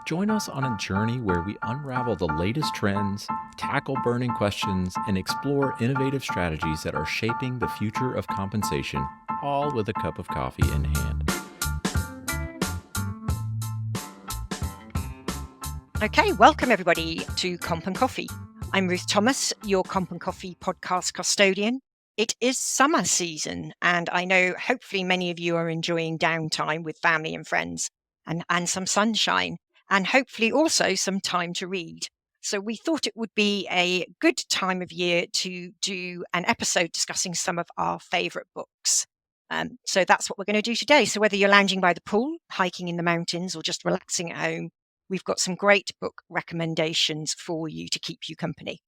Join us on a journey where we unravel the latest trends, tackle burning questions, and explore innovative strategies that are shaping the future of compensation, all with a cup of coffee in hand. Okay, welcome everybody to Comp and Coffee. I'm Ruth Thomas, your Comp and Coffee podcast custodian. It is summer season, and I know hopefully many of you are enjoying downtime with family and friends and some sunshine, and hopefully also some time to read. So we thought it would be a good time of year to do an episode discussing some of our favourite books. So that's what we're going to do today. So whether you're lounging by the pool, hiking in the mountains, or just relaxing at home, we've got some great book recommendations for you to keep you company.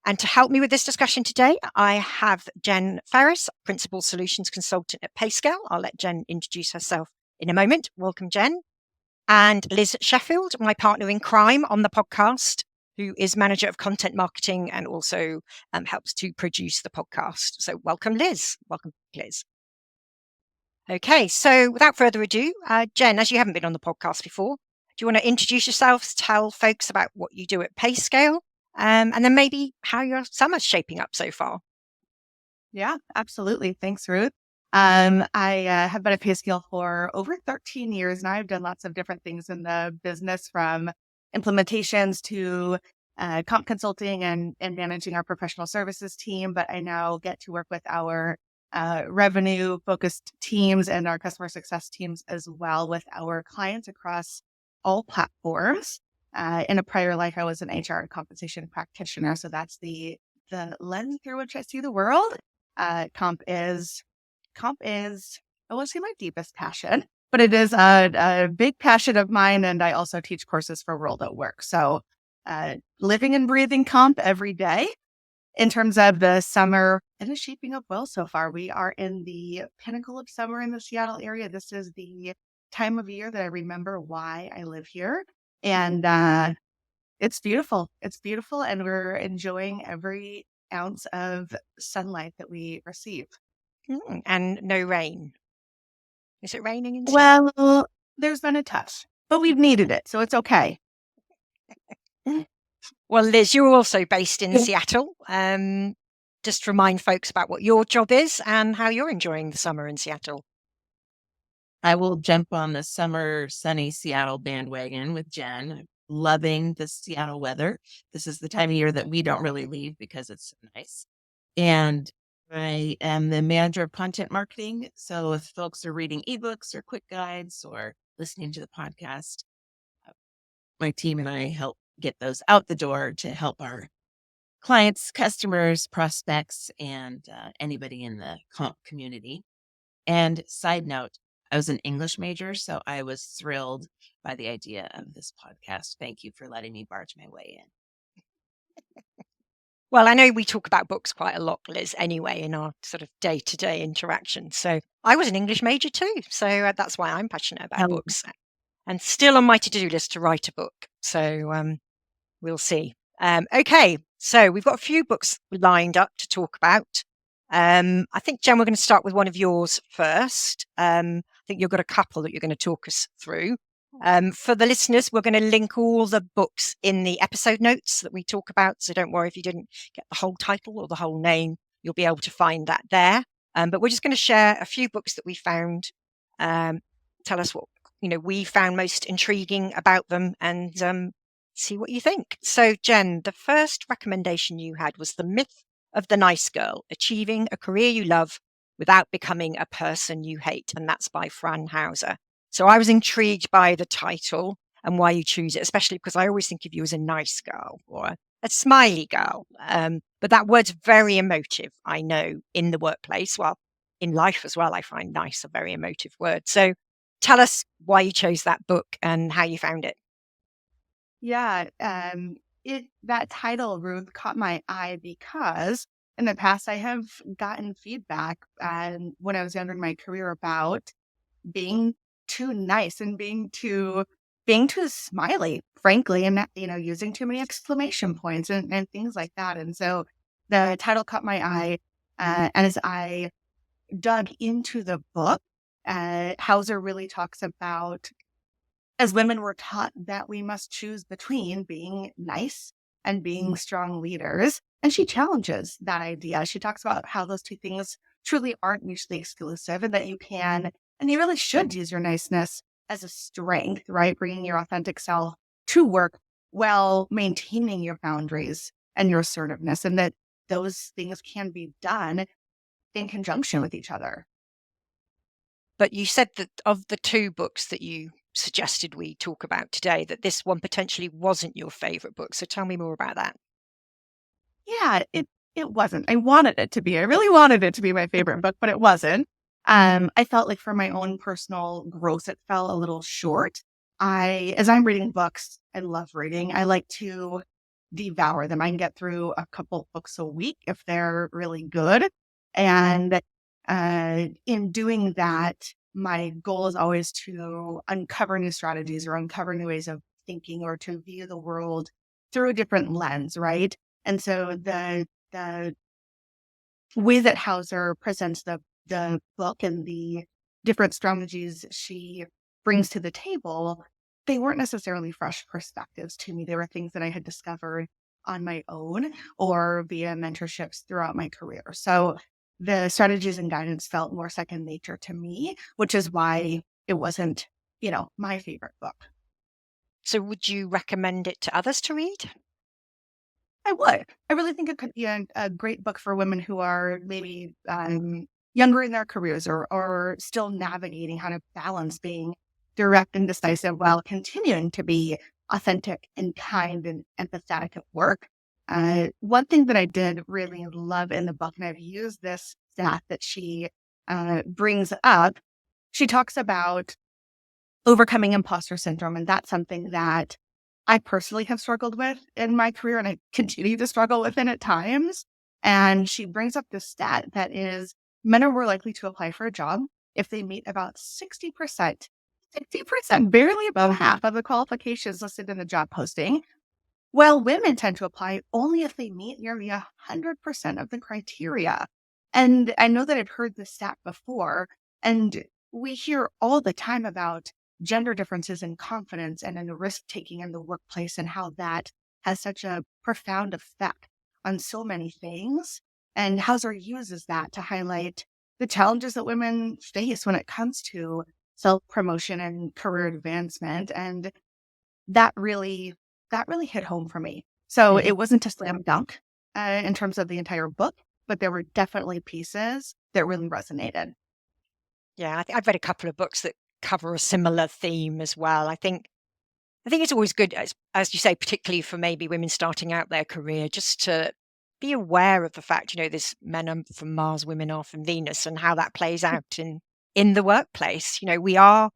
And to help me with this discussion today, I have Jen Ferris, Principal Solutions Consultant at Payscale. I'll let Jen introduce herself in a moment. Welcome, Jen. And Liz Sheffield, my partner in crime on the podcast, who is Manager of Content Marketing and also helps to produce the podcast. So welcome, Liz. Welcome, Liz. Okay, so without further ado, Jen, as you haven't been on the podcast before, do you want to introduce yourself, tell folks about what you do at Payscale, and then maybe how your summer's shaping up so far? Yeah, absolutely. Thanks, Ruth. I have been at Payscale for over 13 years now. I've done lots of different things in the business, from implementations to comp consulting and managing our professional services team. But I now get to work with our revenue-focused teams and our customer success teams as well with our clients across all platforms. In a prior life, I was an HR and compensation practitioner. So that's the lens through which I see the world. Comp is, I won't say my deepest passion, but it is a big passion of mine. And I also teach courses for World at Work. So living and breathing comp every day. In terms of the summer, it is shaping up well so far. We are in the pinnacle of summer in the Seattle area. This is the time of year that I remember why I live here. And it's beautiful. It's beautiful. And we're enjoying every ounce of sunlight that we receive. And no rain. Is it raining in Seattle? Well, there's been a touch, but we've needed it. So it's okay. Well, Liz, you're also based in Seattle. Just remind folks about what your job is and how you're enjoying the summer in Seattle. I will jump on the summer sunny Seattle bandwagon with Jen. Loving the Seattle weather. This is the time of year that we don't really leave because it's so nice. And I am the manager of content marketing. So if folks are reading ebooks or quick guides or listening to the podcast, my team and I help get those out the door to help our clients, customers, prospects, and anybody in the comp community. And side note, I was an English major, so I was thrilled by the idea of this podcast. Thank you for letting me barge my way in. Well, I know we talk about books quite a lot, Liz, anyway, in our sort of day-to-day interaction. So I was an English major too. So that's why I'm passionate about books. And still on my to-do list to write a book. So we'll see. Okay, so we've got a few books lined up to talk about. I think, Jen, we're going to start with one of yours first. I think you've got a couple that you're going to talk us through. For the listeners, we're going to link all the books in the episode notes that we talk about. So don't worry if you didn't get the whole title or the whole name, you'll be able to find that there. But we're just going to share a few books that we found. Tell us what we found most intriguing about them and see what you think. So, Jen, the first recommendation you had was The Myth of the Nice Girl, Achieving a Career You Love Without Becoming a Person You Hate. And that's by Fran Hauser. So I was intrigued by the title and why you choose it, especially because I always think of you as a nice girl or a smiley girl. But that word's very emotive, I know, in the workplace. Well, in life as well, I find nice a very emotive word. So tell us why you chose that book and how you found it. Yeah, that title, Ruth, caught my eye because in the past I have gotten feedback when I was younger in my career about being too nice and being too smiley, frankly, and using too many exclamation points and things like that. And so the title caught my eye, and as I dug into the book, Hauser really talks about as women, we're taught that we must choose between being nice and being strong leaders. And she challenges that idea. She talks about how those two things truly aren't mutually exclusive and that you can, and you really should use your niceness as a strength, right? Bringing your authentic self to work while maintaining your boundaries and your assertiveness, and that those things can be done in conjunction with each other. But you said that of the two books that you suggested we talk about today, that this one potentially wasn't your favorite book. So tell me more about that. Yeah, it wasn't. I wanted it to be. I really wanted it to be my favorite book, but it wasn't. I felt like for my own personal growth, it fell a little short. As I'm reading books, I love reading. I like to devour them. I can get through a couple books a week if they're really good. And in doing that, my goal is always to uncover new strategies or uncover new ways of thinking or to view the world through a different lens, right? And so the way that Hauser presents the book and the different strategies she brings to the table, they weren't necessarily fresh perspectives to me. They were things that I had discovered on my own or via mentorships throughout my career. So the strategies and guidance felt more second nature to me, which is why it wasn't, my favorite book. So would you recommend it to others to read? I would. I really think it could be a great book for women who are maybe younger in their careers or still navigating how to balance being direct and decisive while continuing to be authentic and kind and empathetic at work. One thing that I did really love in the book, and I've used this stat that she brings up, she talks about overcoming imposter syndrome. And that's something that I personally have struggled with in my career, and I continue to struggle with it at times. And she brings up this stat that is men are more likely to apply for a job if they meet about 60%, barely above half of the qualifications listed in the job posting, while women tend to apply only if they meet nearly 100% of the criteria. And I know that I've heard this stat before, and we hear all the time about gender differences in confidence and in the risk-taking in the workplace and how that has such a profound effect on so many things. And Hauser uses that to highlight the challenges that women face when it comes to self-promotion and career advancement. And that really hit home for me. So it wasn't a slam dunk in terms of the entire book, but there were definitely pieces that really resonated. Yeah, I've read a couple of books that cover a similar theme as well. I think it's always good, as you say, particularly for maybe women starting out their career, just to be aware of the fact, there's men are from Mars, women are from Venus, and how that plays out in the workplace. We are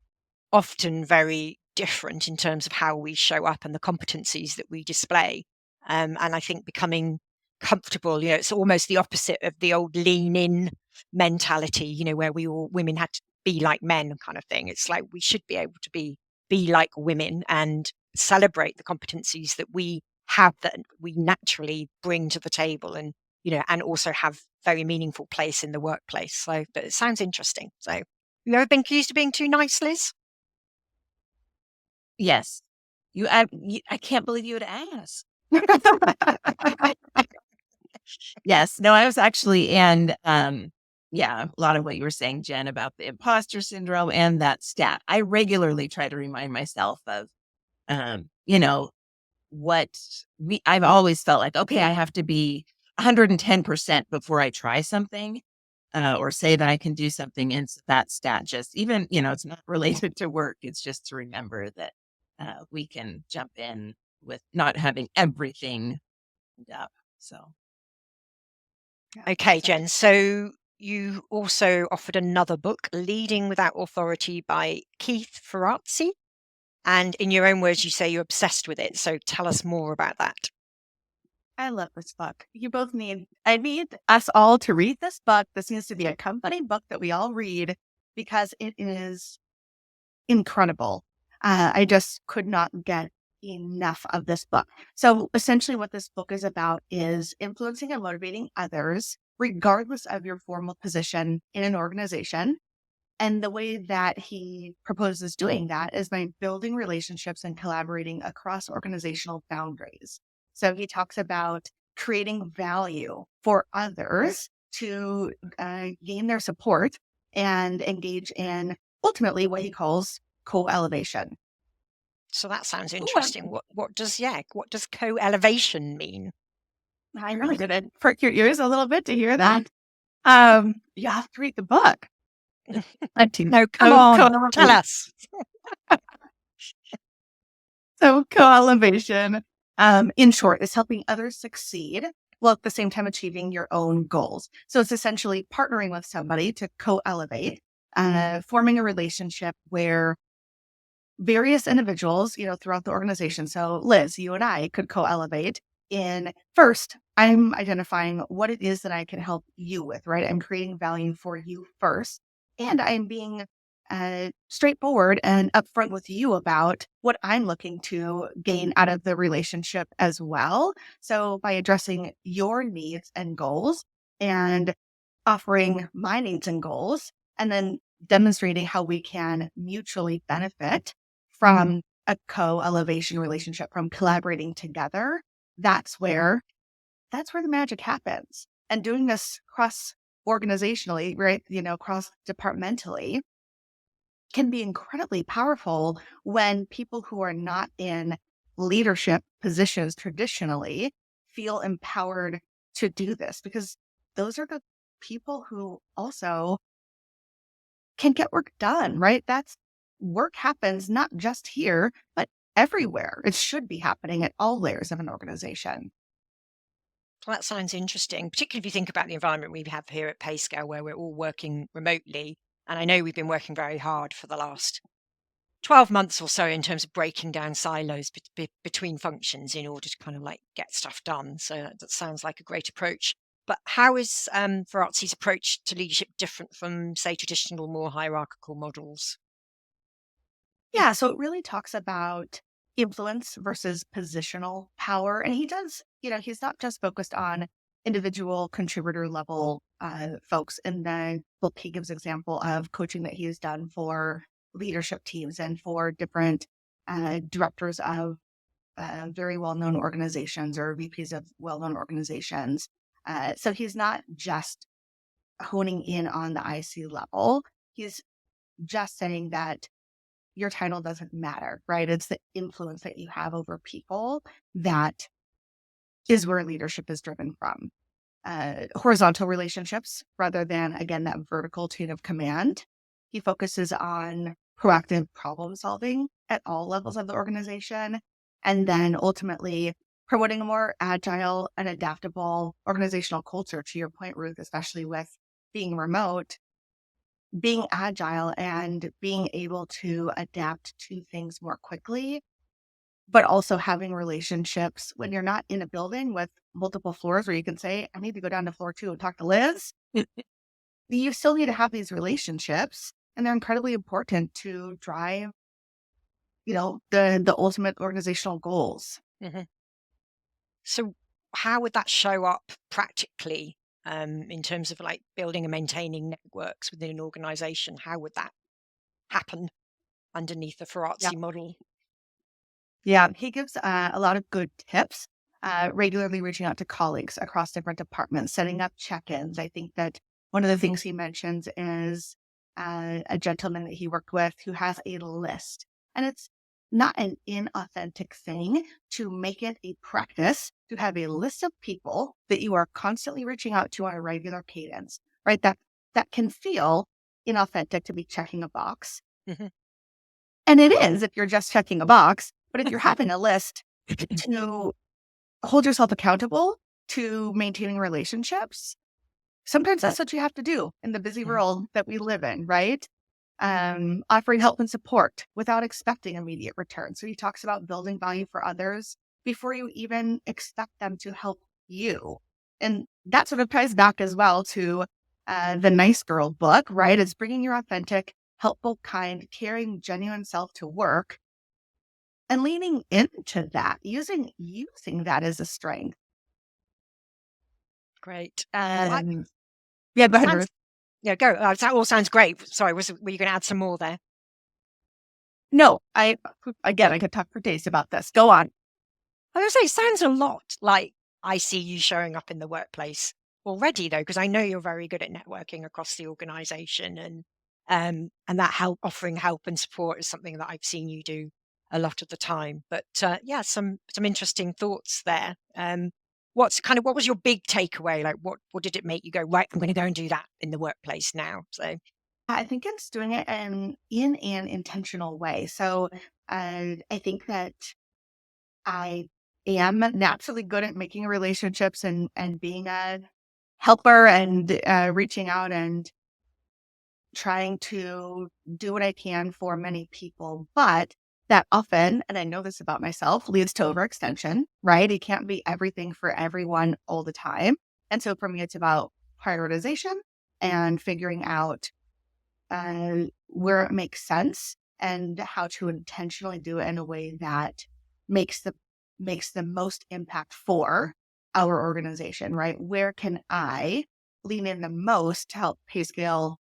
often very different in terms of how we show up and the competencies that we display. And I think becoming comfortable, it's almost the opposite of the old lean in mentality, where women had to be like men kind of thing. It's like we should be able to be like women and celebrate the competencies that we have that we naturally bring to the table, and and also have very meaningful place in the workplace. So, but it sounds interesting. So, you ever been accused of being too nice, Liz? Yes. I can't believe you would ask. Yes. No, I was actually, and yeah, a lot of what you were saying, Jen, about the imposter syndrome and that stat. I regularly try to remind myself of, I've always felt like, okay, I have to be 110% before I try something or say that I can do something. And that stat just even, it's not related to work. It's just to remember that we can jump in with not having everything up. So. Okay, Jen. So you also offered another book, Leading Without Authority by Keith Ferrazzi. And in your own words, you say you're obsessed with it. So tell us more about that. I love this book. I need us all to read this book. This needs to be a company book that we all read because it is incredible. I just could not get enough of this book. So essentially what this book is about is influencing and motivating others, regardless of your formal position in an organization, And the way that he proposes doing that is by building relationships and collaborating across organizational boundaries. So he talks about creating value for others to gain their support and engage in ultimately what he calls co-elevation. So that sounds interesting. What does co-elevation mean? I know, did it perk your ears a little bit to hear that? You have to read the book. No, come on, tell us. So co-elevation, in short, is helping others succeed while at the same time achieving your own goals. So it's essentially partnering with somebody to co-elevate, forming a relationship where various individuals, throughout the organization. So Liz, you and I could co-elevate in first, I'm identifying what it is that I can help you with, right? I'm creating value for you first. And I'm being straightforward and upfront with you about what I'm looking to gain out of the relationship as well. So by addressing your needs and goals and offering my needs and goals, and then demonstrating how we can mutually benefit from a co-elevation relationship, from collaborating together, that's where the magic happens. And doing this cross-organizationally, right, cross-departmentally, can be incredibly powerful when people who are not in leadership positions traditionally feel empowered to do this, because those are the people who also can get work done, right? That's work happens not just here, but everywhere. It should be happening at all layers of an organization. Well, that sounds interesting, particularly if you think about the environment we have here at Payscale, where we're all working remotely. And I know we've been working very hard for the last 12 months or so in terms of breaking down silos between functions in order to kind of like get stuff done. So that sounds like a great approach. But how is Ferrazzi's approach to leadership different from, say, traditional, more hierarchical models? Yeah, so it really talks about influence versus positional power. And he does, he's not just focused on individual contributor level folks. In the book, he gives example of coaching that he has done for leadership teams and for different directors of very well-known organizations or VPs of well-known organizations. So he's not just honing in on the IC level. He's just saying that your title doesn't matter, right? It's the influence that you have over people that is where leadership is driven from. Horizontal relationships rather than, again, that vertical chain of command. He focuses on proactive problem solving at all levels of the organization. And then ultimately promoting a more agile and adaptable organizational culture, to your point, Ruth, especially with being remote, being agile and being able to adapt to things more quickly, but also having relationships when you're not in a building with multiple floors where you can say, I need to go down to floor 2 and talk to Liz. You still need to have these relationships, and they're incredibly important to drive, the ultimate organizational goals. Mm-hmm. So how would that show up practically in terms of like building and maintaining networks within an organization? How would that happen underneath the Ferrazzi model? Yeah, he gives a lot of good tips, regularly reaching out to colleagues across different departments, setting up check-ins. I think that one of the things he mentions is a gentleman that he worked with who has a list. And it's not an inauthentic thing to make it a practice to have a list of people that you are constantly reaching out to on a regular cadence, right? That can feel inauthentic to be checking a box. Mm-hmm. And it is if you're just checking a box. But if you're having a list to hold yourself accountable to maintaining relationships, sometimes that's what you have to do in the busy world that we live in, right? Offering help and support without expecting immediate return. So he talks about building value for others before you even expect them to help you. And that sort of ties back as well to the Nice Girl book, right? It's bringing your authentic, helpful, kind, caring, genuine self to work and leaning into that, using that as a strength. Great. Yeah, go ahead, Ruth. Yeah, go. That all sounds great. Sorry, were you going to add some more there? No, I could talk for days about this. Go on. I was going to say, it sounds a lot like I see you showing up in the workplace already, though, because I know you're very good at networking across the organization, and that offering help and support is something that I've seen you do a lot of the time. But yeah, some interesting thoughts there. What was your big takeaway? Like, what did it make you go, right, I'm going to go and do that in the workplace now? So I think it's doing it in an intentional way. So I think that I am naturally good at making relationships and being a helper and reaching out and trying to do what I can for many people. But that often, and I know this about myself, leads to overextension, right? It can't be everything for everyone all the time. And so for me, it's about prioritization and figuring out where it makes sense and how to intentionally do it in a way that makes the most impact for our organization, right? Where can I lean in the most to help Payscale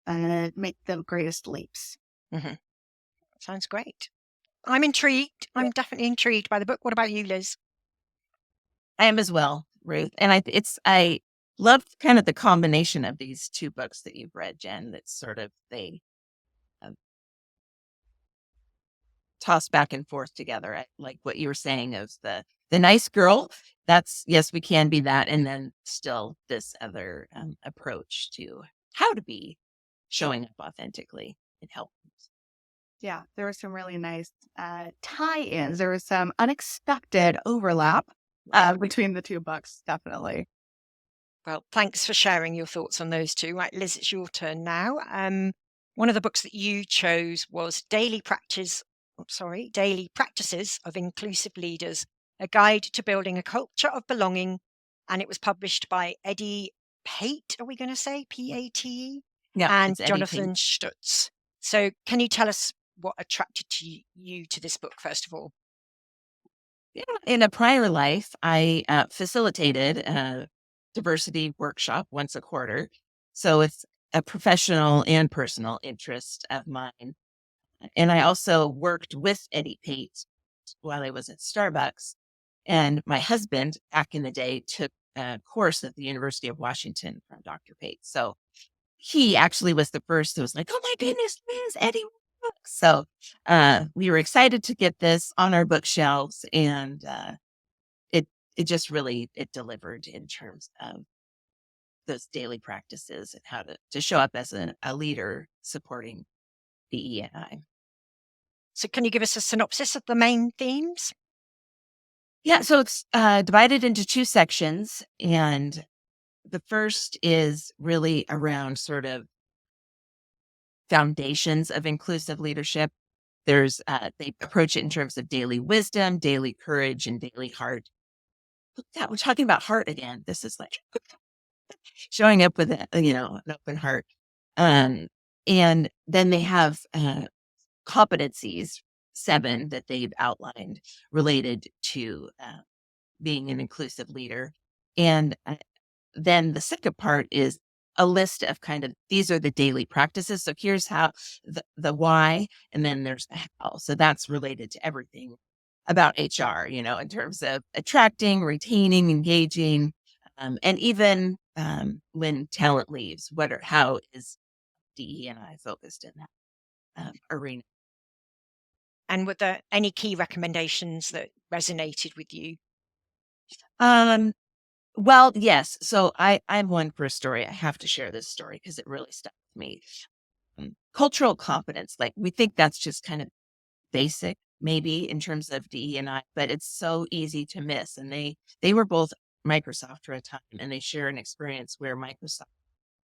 make the greatest leaps? mhm, sounds great. I'm intrigued. I'm definitely intrigued by the book. What about you, Liz? I am as well, Ruth. And I love kind of the combination of these two books that you've read, Jen. That's sort of they toss back and forth together. I like what you were saying of the nice girl. That's, yes, we can be that, and then still this other approach to how to be showing up authentically and help. Yeah, there were some really nice tie-ins. There was some unexpected overlap between the two books, definitely. Well, thanks for sharing your thoughts on those two. Right, Liz, it's your turn now. One of the books that you chose was Daily Practices of Inclusive Leaders, a guide to building a culture of belonging. And it was published by Eddie Pate, are we going to say Pate? Yeah, And it's Eddie Jonathan Pate. Stutz. So can you tell us what attracted you to this book, first of all? Yeah, in a prior life, I facilitated a diversity workshop once a quarter. So it's a professional and personal interest of mine. And I also worked with Eddie Pate while I was at Starbucks. And my husband, back in the day, took a course at the University of Washington from Dr. Pate. So he actually was the first that was like, oh my goodness, Liz, Eddie books. So we were excited to get this on our bookshelves, and it just really, it delivered in terms of those daily practices and how to show up as a leader supporting DE&I. So can you give us a synopsis of the main themes? Yeah, so it's divided into two sections, and the first is really around sort of foundations of inclusive leadership. There's they approach it in terms of daily wisdom, daily courage, and daily heart. Look at that, we're talking about heart again. This is like showing up with an open heart. And then they have competencies, 7 that they've outlined related to being an inclusive leader. And then the second part is a list of kind of, these are the daily practices. So here's how the why, and then there's the how. So that's related to everything about HR, in terms of attracting, retaining, engaging, and even when talent leaves, how is DE&I focused in that arena? And were there any key recommendations that resonated with you? Well, yes. So I have one for a story. I have to share this story because it really stuck with me. Cultural competence, like we think that's just kind of basic, maybe in terms of DE&I, but it's so easy to miss. And they were both Microsoft for a time, and they share an experience where Microsoft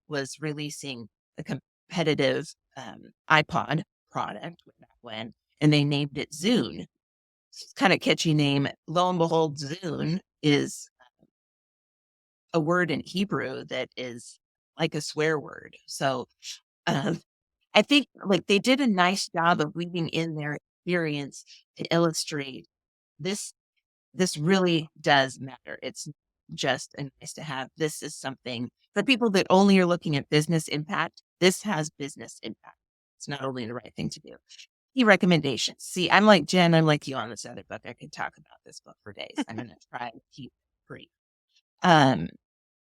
was releasing a competitive iPod product way back when, and they named it Zune. It's kind of catchy name. Lo and behold, Zune is a word in Hebrew that is like a swear word. So I think like they did a nice job of weaving in their experience to illustrate this. This really does matter. It's just a nice to have. This is something for people that only are looking at business impact. This has business impact. It's not only the right thing to do. Key recommendations. See, I'm like Jen, I'm like you on this other book. I could talk about this book for days. I'm going to try to keep it brief.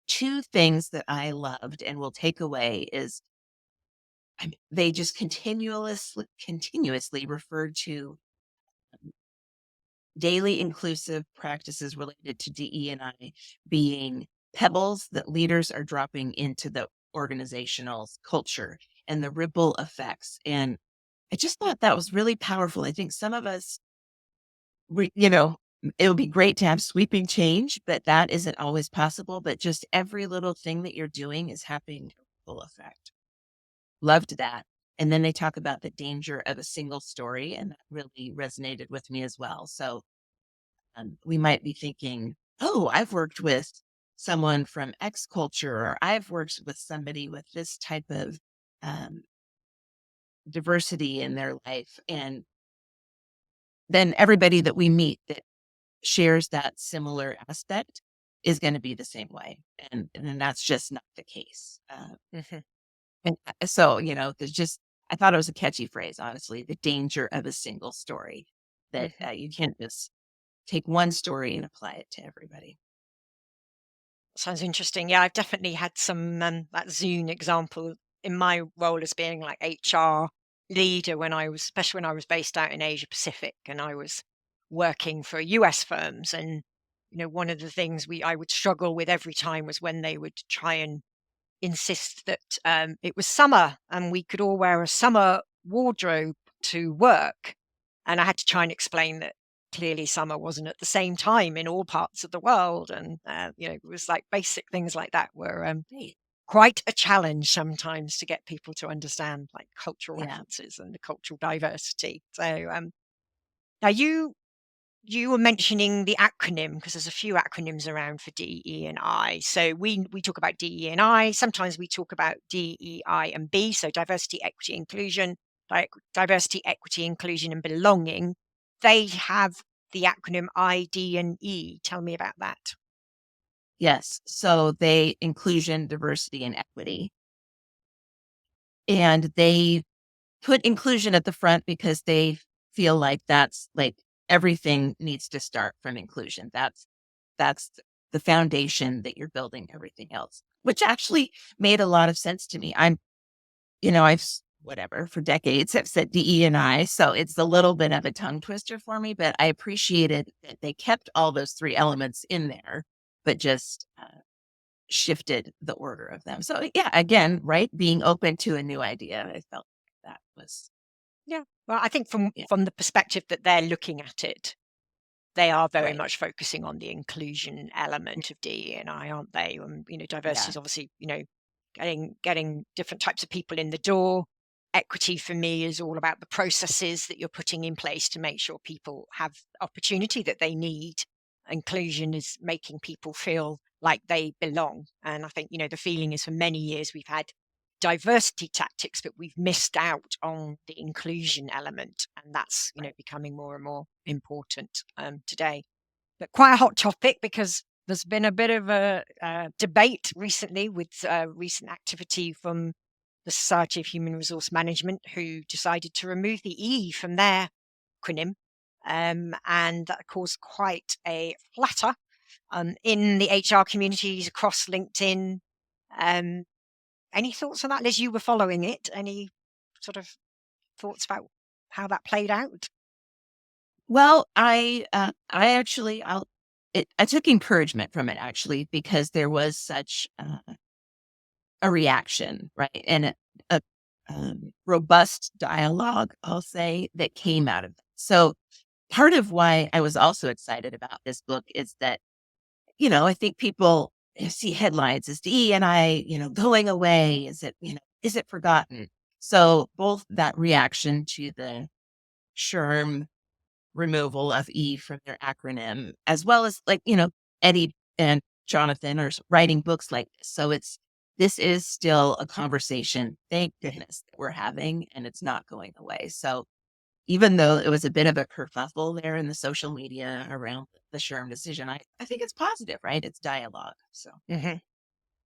Two things that I loved and will take away is they just continuously referred to daily inclusive practices related to DE&I being pebbles that leaders are dropping into the organizational culture and the ripple effects. And I just thought that was really powerful. I think some of us, it would be great to have sweeping change, but that isn't always possible. But just every little thing that you're doing is having a ripple effect. Loved that. And then they talk about the danger of a single story, and that really resonated with me as well. So we might be thinking, oh, I've worked with someone from X culture, or I've worked with somebody with this type of diversity in their life. And then everybody that we meet that shares that similar aspect is going to be the same way. And that's just not the case. And so, there's just, I thought it was a catchy phrase, honestly, the danger of a single story, that you can't just take one story and apply it to everybody. Sounds interesting. Yeah, I've definitely had some that Zune example in my role as being like HR leader especially when I was based out in Asia Pacific and I was working for US firms. And, one of the things I would struggle with every time was when they would try and insist that it was summer and we could all wear a summer wardrobe to work. And I had to try and explain that clearly summer wasn't at the same time in all parts of the world. And, it was like basic things like that were quite a challenge sometimes to get people to understand like cultural references and the cultural diversity. So now you were mentioning the acronym because there's a few acronyms around for DE&I. So we talk about DE&I. Sometimes we talk about DEI and B. So diversity, equity, inclusion, diversity, equity, inclusion, and belonging. They have the acronym I, D, and E. Tell me about that. Yes. So they inclusion, diversity, and equity. And they put inclusion at the front because they feel like that's like everything needs to start from inclusion. That's the foundation that you're building everything else, which actually made a lot of sense to me. I've for decades have said DE&I, so it's a little bit of a tongue twister for me, but I appreciated that they kept all those three elements in there, but just shifted the order of them. So yeah, again, right, being open to a new idea. I felt that was well, I think from the perspective that they're looking at it, they are very much focusing on the inclusion element of DE&I, aren't they? Diversity is obviously getting different types of people in the door. Equity for me is all about the processes that you're putting in place to make sure people have opportunity that they need. Inclusion is making people feel like they belong. And I think, the feeling is for many years we've had diversity tactics, but we've missed out on the inclusion element. And that's, becoming more and more important today. But quite a hot topic because there's been a bit of a debate recently with recent activity from the Society of Human Resource Management, who decided to remove the E from their acronym. And that caused quite a flutter in the HR communities across LinkedIn. Any thoughts on that, Liz? You were following it. Any sort of thoughts about how that played out? Well, I took encouragement from it actually, because there was such a reaction, right, and a robust dialogue, I'll say, that came out of it. So part of why I was also excited about this book is that, I think people see headlines as DE&I, going away. Is it forgotten? So both that reaction to the SHRM removal of E from their acronym, as well as Eddie and Jonathan are writing books like this. So this is still a conversation, thank goodness, that we're having, and it's not going away. So even though it was a bit of a kerfuffle there in the social media around the SHRM decision, I think it's positive, right? It's dialogue. So, Mhm.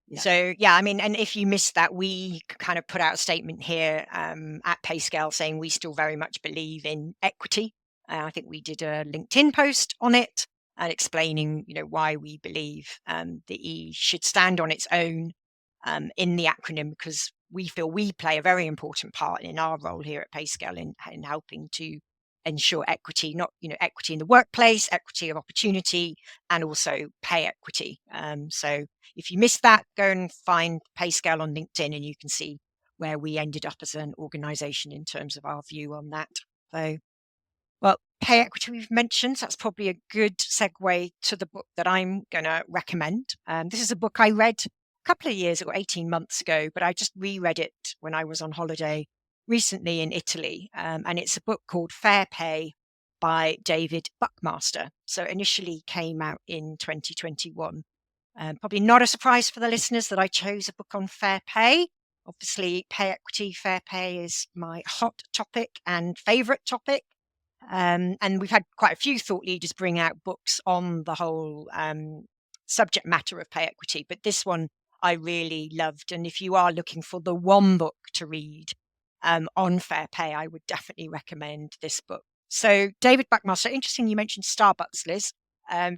yeah. So, yeah, I mean, and if you missed that, we kind of put out a statement here at Payscale saying we still very much believe in equity. I think we did a LinkedIn post on it and explaining, why we believe the E should stand on its own in the acronym, because we feel we play a very important part in our role here at Payscale in helping to ensure equity, not equity in the workplace, equity of opportunity, and also pay equity. So if you missed that, go and find Payscale on LinkedIn, and you can see where we ended up as an organisation in terms of our view on that. So, well, pay equity we've mentioned, so that's probably a good segue to the book that I'm going to recommend. This is a book I read a couple of years ago, 18 months ago, but I just reread it when I was on holiday recently in Italy. And it's a book called Fair Pay by David Buckmaster. So it initially came out in 2021. Probably not a surprise for the listeners that I chose a book on fair pay. Obviously, pay equity, fair pay is my hot topic and favourite topic. And we've had quite a few thought leaders bring out books on the whole subject matter of pay equity, but this one I really loved. And if you are looking for the one book to read on fair pay, I would definitely recommend this book. So David Buckmaster, interesting you mentioned Starbucks, Liz.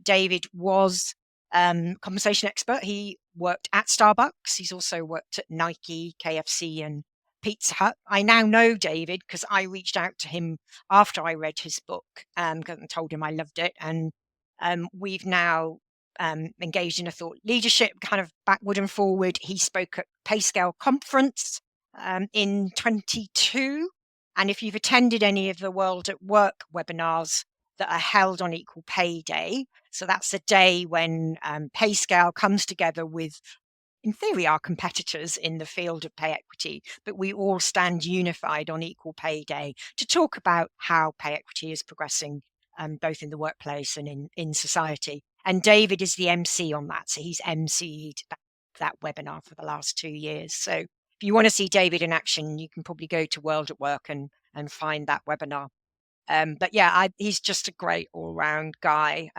David was compensation expert. He worked at Starbucks. He's also worked at Nike, KFC, and Pizza Hut. I now know David because I reached out to him after I read his book and told him I loved it. And we've now engaged in a thought leadership, kind of backward and forward. He spoke at Payscale conference in 22. And if you've attended any of the World at Work webinars that are held on Equal Pay Day, so that's a day when Payscale comes together with, in theory, our competitors in the field of pay equity, but we all stand unified on Equal Pay Day to talk about how pay equity is progressing, both in the workplace and in society. And David is the MC on that. So he's MC'd that webinar for the last 2 years. So if you want to see David in action, you can probably go to World at Work and find that webinar. But yeah, he's just a great all-round guy.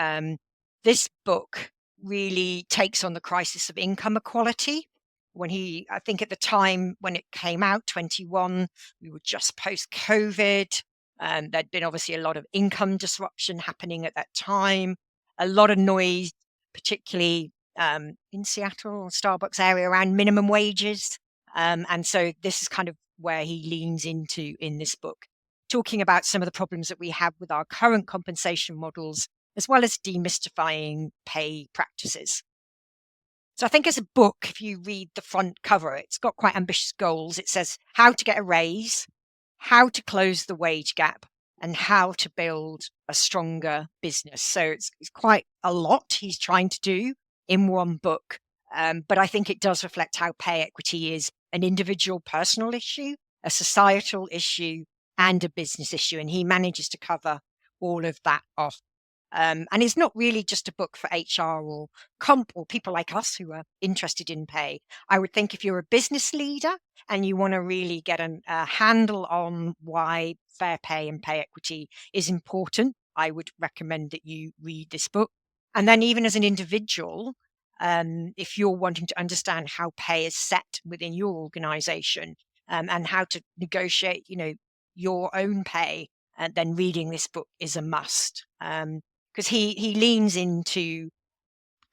This book really takes on the crisis of income equality. I think at the time when it came out, 21, we were just post-COVID. There'd been obviously a lot of income disruption happening at that time, a lot of noise, particularly in Seattle or Starbucks area around minimum wages. And so this is kind of where he leans into in this book, talking about some of the problems that we have with our current compensation models, as well as demystifying pay practices. So I think as a book, if you read the front cover, it's got quite ambitious goals. It says how to get a raise, how to close the wage gap, and how to build a stronger business. So it's quite a lot he's trying to do in one book. But I think it does reflect how pay equity is an individual personal issue, a societal issue, and a business issue. And he manages to cover all of that off. And it's not really just a book for HR or comp or people like us who are interested in pay. I would think if you're a business leader and you want to really get a handle on why fair pay and pay equity is important, I would recommend that you read this book. And then even as an individual, if you're wanting to understand how pay is set within your organization and how to negotiate, your own pay, then reading this book is a must. Because he leans into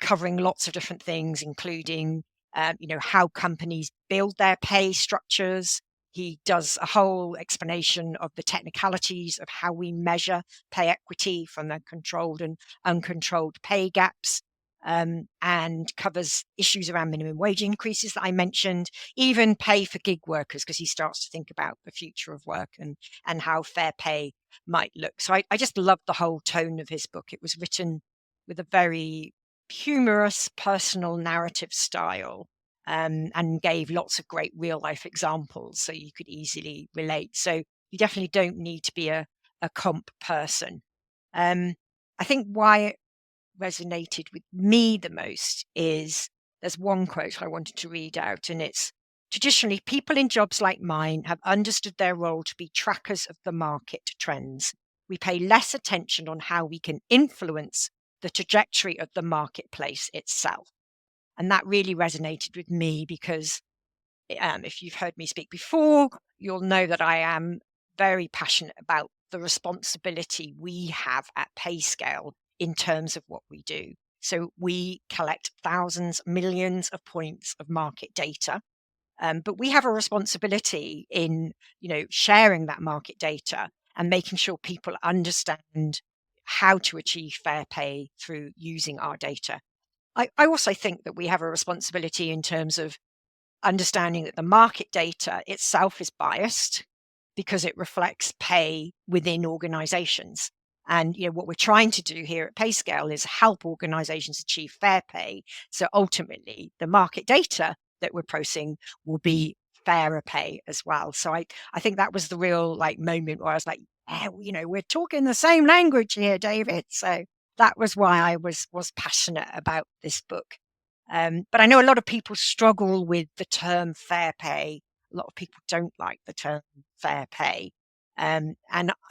covering lots of different things, including how companies build their pay structures. He does a whole explanation of the technicalities of how we measure pay equity from the controlled and uncontrolled pay gaps, and covers issues around minimum wage increases that I mentioned, even pay for gig workers, because he starts to think about the future of work and how fair pay might look. So I just love the whole tone of his book. It was written with a very humorous, personal narrative style, and gave lots of great real life examples so you could easily relate. So you definitely don't need to be a comp person. I think why it resonated with me the most is there's one quote I wanted to read out, and it's Traditionally, people in jobs like mine have understood their role to be trackers of the market trends. We pay less attention on how we can influence the trajectory of the marketplace itself. And that really resonated with me because if you've heard me speak before, you'll know that I am very passionate about the responsibility we have at Payscale in terms of what we do. So we collect thousands, millions of points of market data. But we have a responsibility in, sharing that market data and making sure people understand how to achieve fair pay through using our data. I also think that we have a responsibility in terms of understanding that the market data itself is biased because it reflects pay within organizations. And what we're trying to do here at Payscale is help organizations achieve fair pay. So ultimately, the market data that we're processing will be fairer pay as well. So I think that was the real moment where I was like, yeah, we're talking the same language here, David. So that was why I was passionate about this book. But I know a lot of people struggle with the term fair pay. A lot of people don't like the term fair pay. And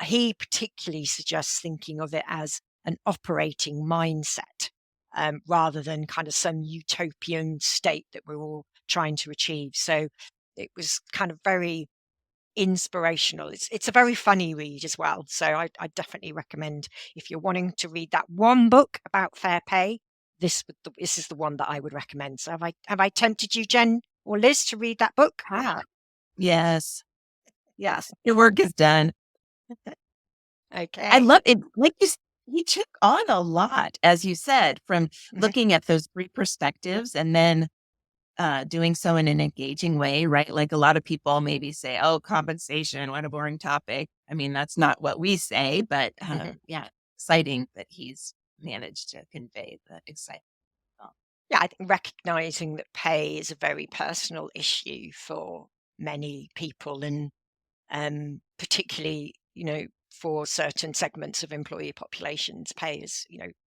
he particularly suggests thinking of it as an operating mindset rather than kind of some utopian state that we're all trying to achieve. So it was kind of very inspirational. It's a very funny read as well. So I definitely recommend, if you're wanting to read that one book about fair pay, this is the one that I would recommend. So have I tempted you, Jen or Liz, to read that book? Ah, Yes. yes. Your work is done. I Okay. love it. Like he took on a lot, as you said, from Mhm. looking at those three perspectives and then doing so in an engaging way, right? Like a lot of people maybe say, oh, compensation, what a boring topic. I mean, that's not what we say, but Mhm. yeah, exciting that he's managed to convey the excitement. Yeah, I think recognizing that pay is a very personal issue for many people, and particularly, for certain segments of employee populations, pay is,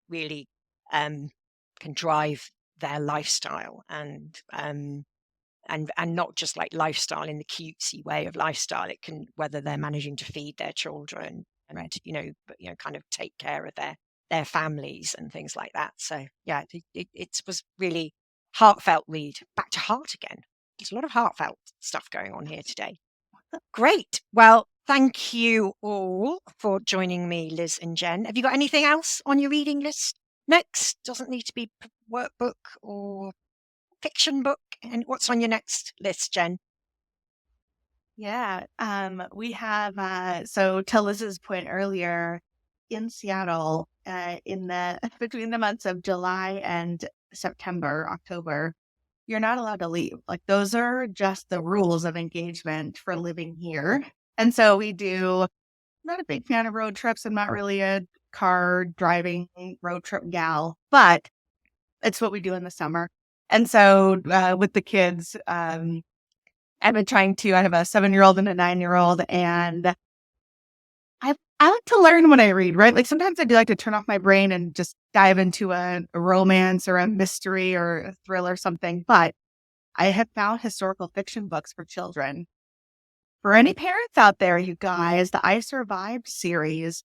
really um, can drive their lifestyle and not just like lifestyle in the cutesy way of lifestyle. It can, whether they're managing to feed their children and Right. but kind of take care of their families and things like that. So yeah, it was really heartfelt read. Back to heart again. There's a lot of heartfelt stuff going on here today. Great. Well, thank you all for joining me, Liz and Jen. Have you got anything else on your reading list next? Doesn't need to be workbook or fiction book. And what's on your next list, Jen? Yeah. We have, so to Liz's point earlier, in Seattle, in the between the months of July and September, October, you're not allowed to leave. Like those are just the rules of engagement for living here. And so we do, not a big fan of road trips. I'm not really a car driving road trip gal, but it's what we do in the summer. And so with the kids, I've been trying to, I have a 7-year-old and a 9-year-old, and I like to learn when I read, right? Like sometimes I do like to turn off my brain and just dive into a romance or a mystery or a thriller or something. But I have found historical fiction books for children. For any parents out there, you guys, the I Survived series.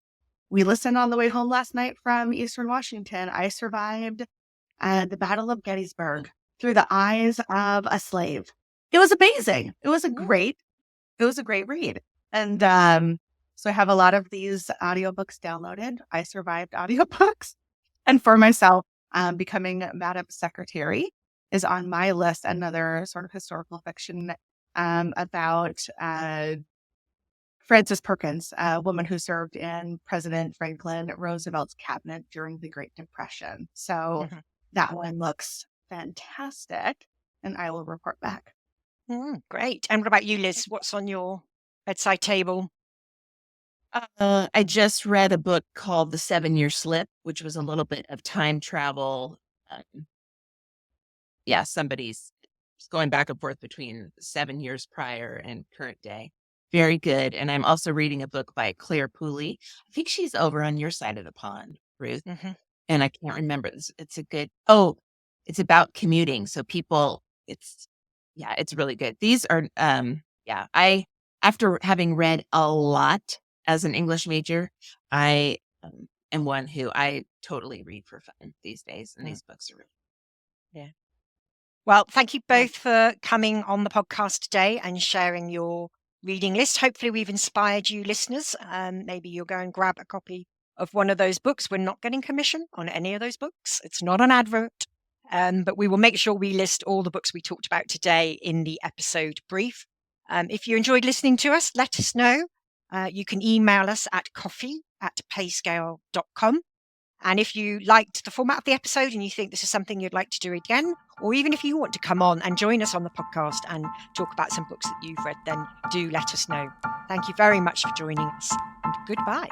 We listened on the way home last night from Eastern Washington. I survived the Battle of Gettysburg through the eyes of a slave. It was amazing. It was a great read. And so I have a lot of these audiobooks downloaded. I survived audiobooks. And for myself, becoming Madam Secretary is on my list, another sort of historical fiction about Frances Perkins, a woman who served in President Franklin Roosevelt's cabinet during the Great Depression. So that one looks fantastic, and I will report back. Great. And what about you, Liz? What's on your bedside table? I just read a book called The 7-Year Slip, which was a little bit of time travel. Somebody's going back and forth between 7 years prior and current day. Very good. And I'm also reading a book by Claire Pooley. I think she's over on your side of the pond, Ruth. And I can't remember. It's a good, it's about commuting. So people, it's Yeah, it's really good. These are, after having read a lot as an English major, I am one who I totally read for fun these days. And these books are really, Yeah. Well, thank you both for coming on the podcast today and sharing your reading list. Hopefully we've inspired you listeners. Maybe you'll go and grab a copy of one of those books. We're not getting commission on any of those books. It's not an advert. But we will make sure we list all the books we talked about today in the episode brief. If you enjoyed listening to us, let us know. You can email us at coffee@payscale.com. And if you liked the format of the episode and you think this is something you'd like to do again, or even if you want to come on and join us on the podcast and talk about some books that you've read, then do let us know. Thank you very much for joining us, and goodbye.